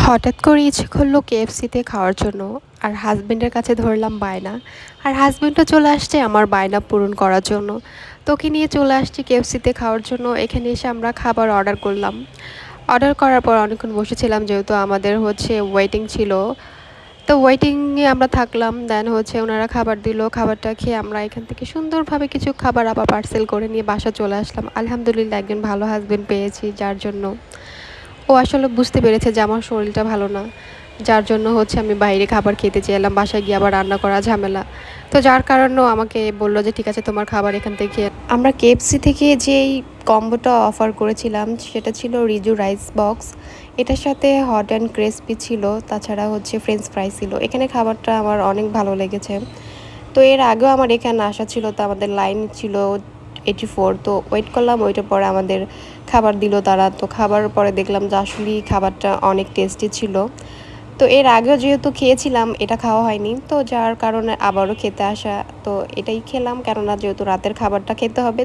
হঠাৎ করে ইচ্ছে করলো কেএফসিতে খাওয়ার জন্য। আর হাসব্যান্ডের কাছে ধরলাম বায়না। আর হাসব্যান্ডও চলে আসছে আমার বায়না পূরণ করার জন্য। তো ওকে নিয়ে চলে আসছি কেএফসিতে খাওয়ার জন্য। এখানে এসে আমরা খাবার অর্ডার করলাম। অর্ডার করার পর অনেকক্ষণ বসেছিলাম, যেহেতু আমাদের ওয়েটিং ছিল। তো ওয়েটিংয়ে আমরা থাকলাম, দেন ওনারা খাবার দিল। খাবারটা খেয়ে আমরা এখান থেকে সুন্দরভাবে কিছু খাবার আবার পার্সেল করে নিয়ে বাসা চলে আসলাম। আলহামদুলিল্লাহ, একজন ভালো হাসব্যান্ড পেয়েছি, যার জন্য ও আসলে বুঝতে পেরেছে যে আমার শরীরটা ভালো না, যার জন্য আমি বাইরে খাবার খেতে চাইলাম, বাসায় গিয়ে আবার রান্না করা ঝামেলা। তো যার কারণেও আমাকে বললো যে ঠিক আছে, তোমার খাবার এখান থেকে খেয়ে। আমরা কেএফসি থেকে যেই কম্বোটা অফার করেছিলাম সেটা ছিল রিজু রাইস বক্স। এটার সাথে হট অ্যান্ড ক্রিসপি ছিল, তাছাড়া ফ্রেঞ্চ ফ্রাই ছিল। এখানে খাবারটা আমার অনেক ভালো লেগেছে। তো এর আগেও আমার এখানে আসা ছিল, তো আমাদের লাইন ছিল 84। তো ওয়েট করলাম, ওইটার পরে আমাদের খাবার দিল তারা। তো খাবার পরে দেখলাম যে আসলেই খাবারটা অনেক টেস্টি ছিল। তো এর আগেও যেহেতু খেয়েছিলাম, এটা খাওয়া হয়নি, তো যার কারণে আবারও খেতে আসা। তো এটাই খেলাম, কেননা যেহেতু রাতের খাবারটা খেতে হবে।